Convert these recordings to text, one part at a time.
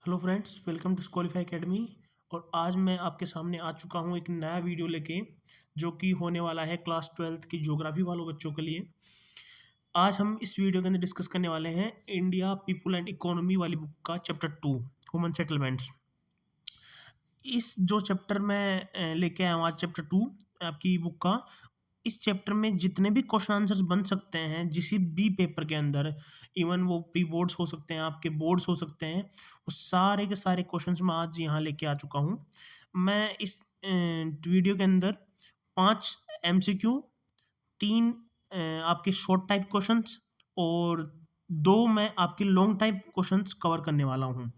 Hello friends, welcome to Scholify academy. और आज मैं आपके सामने आ चुका हूँ एक नया वीडियो लेके, जो कि होने वाला है क्लास 12th की ज्योग्राफी वालों बच्चों के लिए। आज हम इस वीडियो के अंदर डिस्कस करने वाले हैं इंडिया पीपल एंड इकोनॉमी वाली बुक का चैप्टर 2, ह्यूमन सेटलमेंट्स। इस जो चैप्टर मैं लेके आया हूँ आज, चैप्टर 2 आपकी बुक का। इस चैप्टर में जितने भी क्वेश्चन आंसर्स बन सकते हैं किसी भी पेपर के अंदर, इवन वो प्री बोर्ड्स हो सकते हैं, आपके बोर्ड्स हो सकते हैं, वो सारे के सारे क्वेश्चंस मैं आज यहाँ लेके आ चुका हूँ। मैं इस वीडियो के अंदर 5 एमसीक्यू, 3 आपके शॉर्ट टाइप क्वेश्चंस और 2 मैं आपके लॉन्ग टाइप क्वेश्चंस कवर करने वाला हूँ।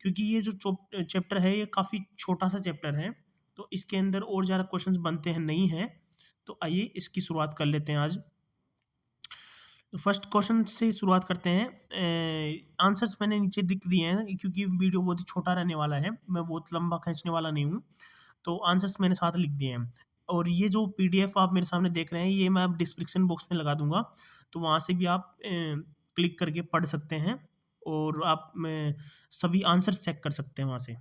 क्योंकि ये जो चैप्टर है ये काफ़ी छोटा सा चैप्टर है, तो इसके अंदर और ज़्यादा क्वेश्चंस बनते हैं नहीं हैं। तो आइए इसकी शुरुआत कर लेते हैं आज। फर्स्ट क्वेश्चन से शुरुआत करते हैं। आंसर्स मैंने नीचे लिख दिए हैं क्योंकि वीडियो बहुत ही छोटा रहने वाला है, मैं बहुत लंबा खींचने वाला नहीं हूँ। तो आंसर्स मैंने साथ लिख दिए हैं। और ये जो पीडीएफ आप मेरे सामने देख रहे हैं, ये मैं आप डिस्क्रिप्शन बॉक्स में लगा दूंगा, तो वहाँ से भी आप क्लिक करके पढ़ सकते हैं और आप सभी आंसर्स चेक कर सकते हैं वहाँ से।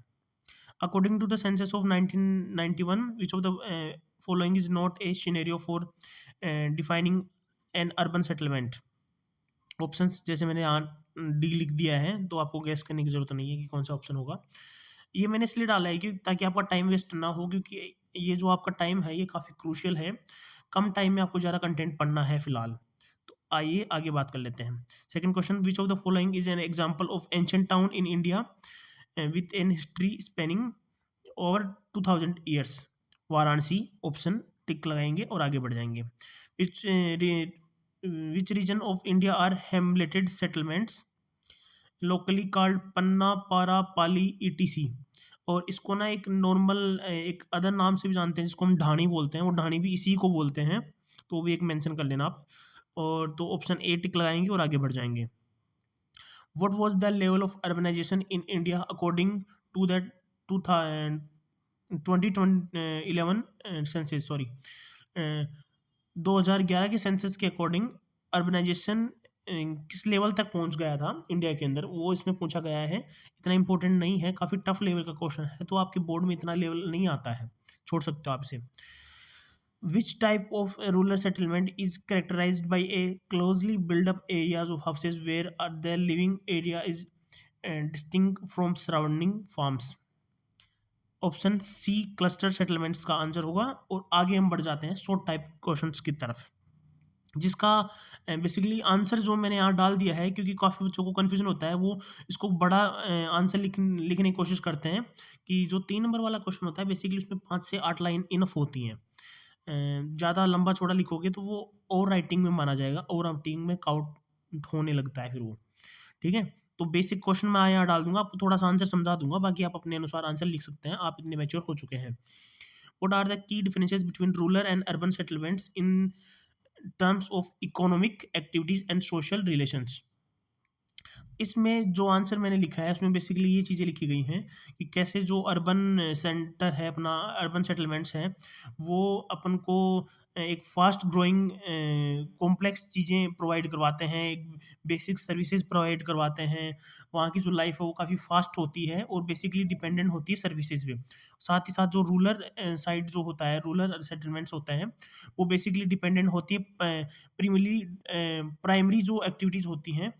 According to the census of 1991, which of the following is not a scenario for defining an urban settlement? Options जैसे मैंने यहाँ डी लिख दिया है, तो आपको गैस करने की ज़रूरत नहीं है कि कौन सा ऑप्शन होगा। ये मैंने इसलिए डाला है कि ताकि आपका टाइम वेस्ट ना हो, क्योंकि ये जो आपका टाइम है ये काफ़ी क्रूशियल है। कम टाइम में आपको ज़्यादा कंटेंट पढ़ना है फिलहाल। तो आइए आगे बात कर लेते हैं। Second question, which of the following is an example of ancient town in India with an history spanning over 2000 years? Varanasi option tick लगाएंगे और आगे बढ़ जाएंगे। Which which region of India are hamleted settlements locally called panna, para, palli, etc? और इसको ना एक normal एक अदर नाम से भी जानते हैं, जिसको हम ढाणी बोलते हैं, वो ढाणी भी इसी को बोलते हैं, तो वो भी एक मेंशन कर लेना आप। और तो ऑप्शन ए टिक लगाएंगे और आगे बढ़ जाएंगे। What was the level of urbanization in India according to the 2011 census? Sorry, 2011 के सेंसस के अकॉर्डिंग अर्बनाइजेशन किस लेवल तक पहुंच गया था इंडिया के अंदर, वो इसमें पूछा गया है। इतना इंपॉर्टेंट नहीं है, काफ़ी टफ लेवल का क्वेश्चन है, तो आपके बोर्ड में इतना लेवल नहीं आता है, छोड़ सकते हो आप इसे। Which type of a rural settlement is characterized by a closely built up areas of houses where their living area is distinct from surrounding farms? Option C cluster settlements का आंसर होगा। और आगे हम बढ़ जाते हैं शॉर्ट टाइप क्वेश्चंस की तरफ, जिसका बेसिकली आंसर जो मैंने यहाँ डाल दिया है, क्योंकि काफ़ी बच्चों को कन्फ्यूजन होता है, वो इसको बड़ा आंसर लिखने की कोशिश करते हैं। कि जो 3 नंबर वाला क्वेश्चन होता है, बेसिकली उसमें 5 से 8 लाइन इनफ होती हैं। ज़्यादा लंबा चौड़ा लिखोगे तो वो ओवर राइटिंग में माना जाएगा, ओवर राइटिंग में काउंट होने लगता है फिर वो। ठीक है, तो बेसिक क्वेश्चन मैं यहाँ डाल दूंगा, आपको थोड़ा सा आंसर समझा दूंगा, बाकी आप अपने अनुसार आंसर लिख सकते हैं, आप इतने मैच्योर हो चुके हैं। What are the key differences between rural and urban settlements in terms of economic activities and social relations? इसमें जो आंसर मैंने लिखा है उसमें बेसिकली ये चीज़ें लिखी गई हैं कि कैसे जो अर्बन सेंटर है अपना, अर्बन सेटलमेंट्स हैं, वो अपन को एक फास्ट ग्रोइंग कॉम्प्लेक्स चीज़ें प्रोवाइड करवाते हैं, एक बेसिक सर्विसेज प्रोवाइड करवाते हैं। वहाँ की जो लाइफ है वो काफ़ी फास्ट होती है और बेसिकली डिपेंडेंट होती है सर्विसेज पे। साथ ही साथ जो रूरल साइड जो होता है, रूरल सेटलमेंट्स होते हैं, वो बेसिकली डिपेंडेंट होती है प्राइमरी जो एक्टिविटीज़ होती हैं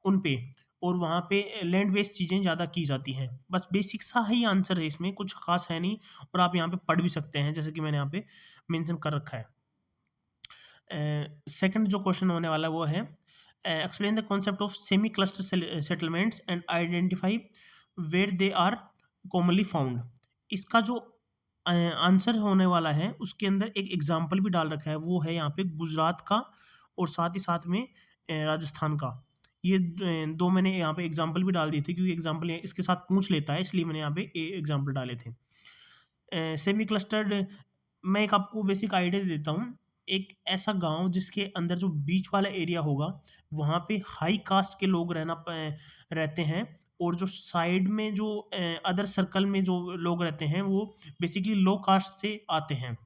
उन पे, और वहाँ पे लैंड बेस्ड चीज़ें ज़्यादा की जाती हैं। बस बेसिक सा ही आंसर है, इसमें कुछ ख़ास है नहीं, और आप यहाँ पे पढ़ भी सकते हैं जैसे कि मैंने यहाँ पे मेंशन कर रखा है। सेकंड जो क्वेश्चन होने वाला है वो है, explain the concept of semi cluster settlements and identify where they are commonly found. इसका जो आंसर होने वाला है उसके अंदर एक एग्जाम्पल भी डाल रखा है, वो है यहाँ पे गुजरात का और साथ ही साथ में राजस्थान का। ये दो मैंने यहाँ पे एग्जाम्पल भी डाल दिए थे, क्योंकि एग्जाम्पल इसके साथ पूछ लेता है, इसलिए मैंने यहाँ पे एग्जाम्पल डाले थे। सेमी क्लस्टर्ड, मैं एक आपको बेसिक आइडिया दे देता हूँ। एक ऐसा गांव जिसके अंदर जो बीच वाला एरिया होगा, वहाँ पे हाई कास्ट के लोग रहते हैं, और जो साइड में जो अदर सर्कल में जो लोग रहते हैं वो बेसिकली लो कास्ट से आते हैं।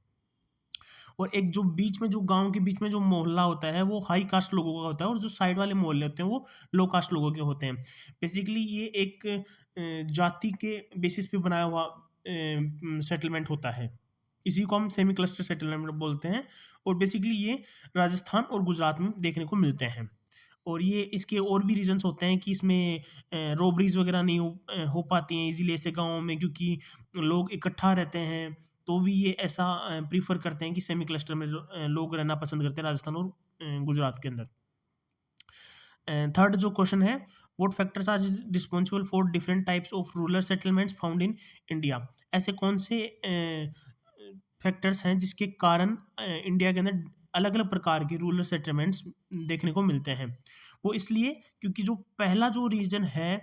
और एक जो बीच में जो गाँव के बीच में जो मोहल्ला होता है वो हाई कास्ट लोगों का होता है और जो साइड वाले मोहल्ले होते हैं वो लो कास्ट लोगों के होते हैं। बेसिकली ये एक जाति के बेसिस पे बनाया हुआ सेटलमेंट होता है। इसी को हम सेमी क्लस्टर सेटलमेंट बोलते हैं और बेसिकली ये राजस्थान और गुजरात में देखने को मिलते हैं। और ये इसके और भी रीज़न्स होते हैं कि इसमें रॉबरीज़ वगैरह नहीं हो पाती हैं ईज़िली ऐसे गाँवों में, क्योंकि लोग इकट्ठा रहते हैं, तो भी ये ऐसा प्रेफ़र करते हैं कि सेमी क्लस्टर में जो लोग रहना पसंद करते हैं राजस्थान और गुजरात के अंदर। थर्ड जो क्वेश्चन है, what factors are responsible for different types of rural settlements found in India? ऐसे कौन से फैक्टर्स हैं जिसके कारण इंडिया के अंदर अलग-अलग प्रकार के रूरल सेटलमेंट्स देखने को मिलते हैं? वो इसलिए क्योंकि जो पहला जो रीज़न है,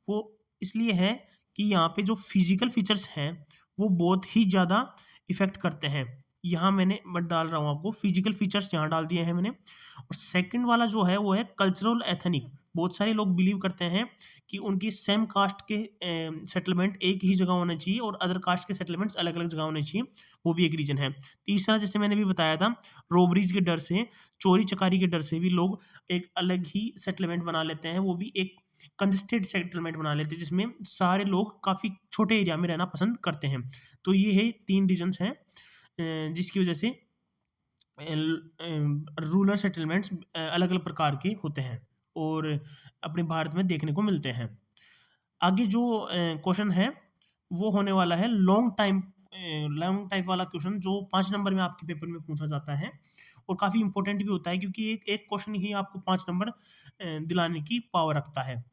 वो इसलिए है कि यहाँ पे जो फिज़िकल फीचर्स हैं, वो बहुत ही ज़्यादा इफ़ेक्ट करते हैं। यहाँ मैंने मैं डाल रहा हूँ आपको फिज़िकल फीचर्स यहाँ डाल दिए हैं मैंने। और सेकंड वाला जो है वो है कल्चरल एथनिक। बहुत सारे लोग बिलीव करते हैं कि उनकी सेम कास्ट के सेटलमेंट एक ही जगह होना चाहिए और अदर कास्ट के सेटलमेंट्स अलग-अलग जगह होने चाहिए, वो भी एक रीज़न है। तीसरा जैसे मैंने अभी बताया था, रॉबरीज़ के डर से, चोरी-चकारी के डर से भी लोग एक अलग ही सेटलमेंट बना लेते हैं, वो भी एक कंजेस्टेड सेटलमेंट बना लेते हैं जिसमें सारे लोग काफ़ी छोटे एरिया में रहना पसंद करते हैं। तो ये है 3 रीज़न्स हैं जिसकी वजह से रूरल सेटलमेंट्स अलग-अलग प्रकार के होते हैं और अपने भारत में देखने को मिलते हैं। आगे जो क्वेश्चन है वो होने वाला है लॉन्ग टाइप वाला क्वेश्चन जो 5 नंबर में आपके पेपर में पूछा जाता है और काफ़ी इम्पोर्टेंट भी होता है क्योंकि एक एक क्वेश्चन ही आपको 5 नंबर दिलाने की पावर रखता है।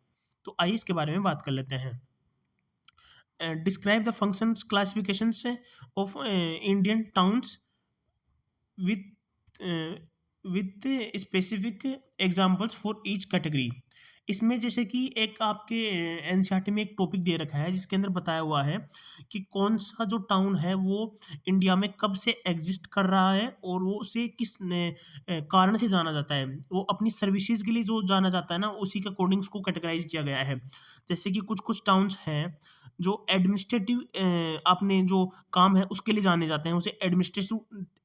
तो आइए इसके बारे में बात कर लेते हैं। Describe the functions classifications of Indian towns with uh, with specific examples for each category. इसमें जैसे कि एक आपके एनसीईआरटी में एक टॉपिक दे रखा है जिसके अंदर बताया हुआ है कि कौन सा जो टाउन है वो इंडिया में कब से एग्जिस्ट कर रहा है और वो उसे किस कारण से जाना जाता है। वो अपनी सर्विसेज के लिए जो जाना जाता है ना उसी के अकॉर्डिंग उसको कैटेगराइज किया गया है। जैसे कि कुछ कुछ टाउन्स हैं जो एडमिनिस्ट्रेटिव अपने जो काम है उसके लिए जाने जाते हैं, उसे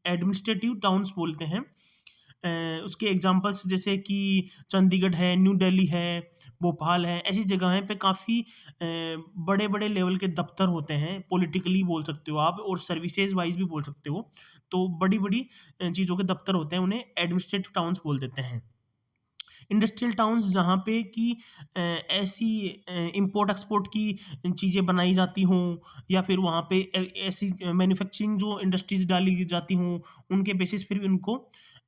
एडमिनिस्ट्रेटिव टाउन्स बोलते हैं। उसके एग्जांपल्स जैसे कि चंडीगढ़ है, न्यू दिल्ली है, भोपाल है, ऐसी जगहें पे काफ़ी बड़े-बड़े लेवल के दफ्तर होते हैं, पॉलिटिकली बोल सकते हो आप और सर्विसेज़ वाइज़ भी बोल सकते हो। तो बड़ी-बड़ी चीज़ों के दफ्तर होते हैं, उन्हें एडमिनिस्ट्रेटिव टाउन्स बोल देते हैं। इंडस्ट्रियल टाउन्स जहाँ पे कि ऐसी इम्पोर्ट एक्सपोर्ट की चीज़ें बनाई जाती हों या फिर वहाँ पे ऐसी मैन्युफैक्चरिंग जो इंडस्ट्रीज़ डाली जाती हों, उनके बेसिस फिर भी उनको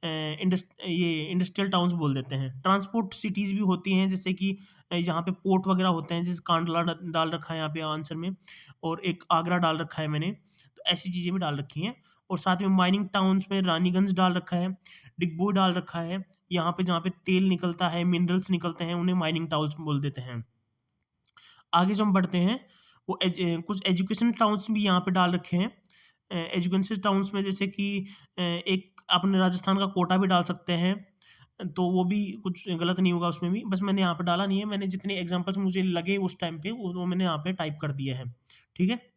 इंडस्ट्रियल टाउन्स बोल देते हैं। ट्रांसपोर्ट सिटीज़ भी होती हैं जैसे कि यहाँ पे पोर्ट वगैरह होते हैं जैसे कांडला डाल रखा है यहाँ पे आंसर में और एक आगरा डाल रखा है मैंने, तो ऐसी चीज़ें भी डाल रखी हैं। और साथ में माइनिंग टाउन्स में रानीगंज डाल रखा है, डिगबोई डाल रखा है। यहाँ पे जहाँ पे तेल निकलता है, मिनरल्स निकलते हैं, उन्हें माइनिंग टाउन्स बोल देते हैं। आगे जो हम बढ़ते हैं, वो कुछ एजुकेशन टाउन्स भी यहाँ पे डाल रखे हैं। एजुकेशन टाउन्स में जैसे कि एक अपने राजस्थान का कोटा भी डाल सकते हैं, तो वो भी कुछ गलत नहीं होगा उसमें भी। बस मैंने यहाँ पे डाला नहीं है, मैंने जितने एग्ज़ाम्पल्स मुझे लगे उस टाइम पे, वो मैंने यहाँ पे टाइप कर दिए हैं। ठीक है?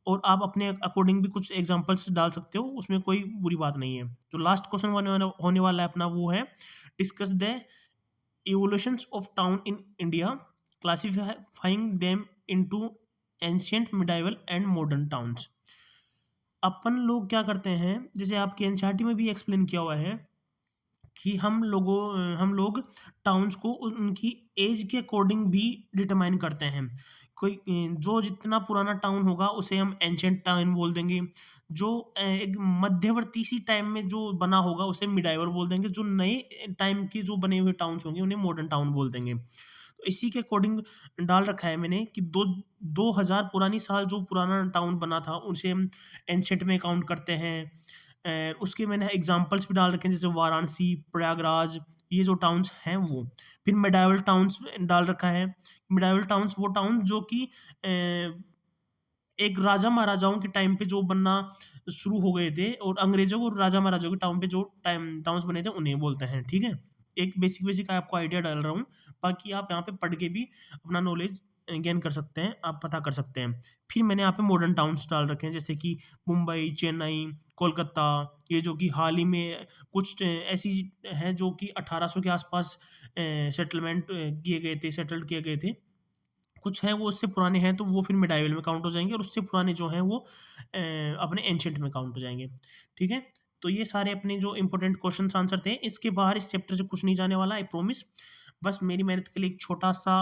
और आप अपने अकॉर्डिंग भी कुछ एग्ज़ाम्पल्स डाल सकते हो, उसमें कोई बुरी बात नहीं है। जो लास्ट क्वेश्चन होने वाला है अपना वो है, discuss the evolutions of town in India, classifying them into ancient, medieval and modern towns. अपन लोग क्या करते हैं, जैसे आपके एनसीईआरटी में भी एक्सप्लेन किया हुआ है कि हम लोग टाउन्स को उनकी एज के अकॉर्डिंग भी डिटरमाइन करते हैं। कोई जो जितना पुराना टाउन होगा उसे हम एंशिएंट टाउन बोल देंगे। जो एक मध्यवर्ती सी टाइम में जो बना होगा उसे मिडाइवल बोल देंगे। जो नए टाइम के जो बने हुए टाउन्स होंगे उन्हें मॉडर्न टाउन बोल देंगे। तो इसी के अकॉर्डिंग डाल रखा है मैंने कि 2000 पुरानी साल जो पुराना टाउन बना था उसे हम एंशिएंट में काउंट करते हैं। उसके मैंने एग्ज़ाम्पल्स भी डाल रखे हैं जैसे वाराणसी, प्रयागराज, ये जो टाउन्स हैं वो। फिर मेडाइवल टाउन्स डाल रखा है। मेडाइवल टाउन्स वो टाउन जो कि एक राजा महाराजाओं के टाइम पे जो बनना शुरू हो गए थे और अंग्रेज़ों और राजा महाराजाओं के टाइम पे जो टाउन्स बने थे उन्हें बोलते हैं, ठीक है? एक बेसिक बेसिक आपको आइडिया डाल रहा हूँ, बाकी आप यहाँ पे पढ़ के भी अपना नॉलेज गेन कर सकते हैं, आप पता कर सकते हैं। फिर मैंने यहाँ पे मॉडर्न टाउन्स डाल रखे हैं, जैसे कि मुंबई, चेन्नई, कोलकाता, ये जो कि हाल ही में कुछ ऐसी हैं जो कि 1800 के आसपास सेटलमेंट किए गए थे, सेटल्ड किए गए थे। कुछ हैं वो उससे पुराने हैं, तो वो फिर मिडाइवल में काउंट हो जाएँगे, और उससे पुराने जो हैं वो अपने एंशिएंट में काउंट हो जाएँगे। ठीक है? तो ये सारे अपने जो इम्पोर्टेंट क्वेश्चन्स आंसर थे। इसके बाहर इस चैप्टर से कुछ नहीं जाने वाला, आई प्रॉमिस। बस मेरी मेहनत के लिए एक छोटा-सा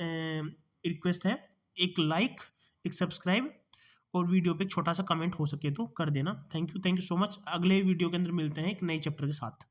रिक्वेस्ट है, एक लाइक, एक सब्सक्राइब, और वीडियो पे एक छोटा-सा कमेंट हो सके तो कर देना। Thank you so much. अगले वीडियो के अंदर मिलते हैं एक नए चैप्टर के साथ।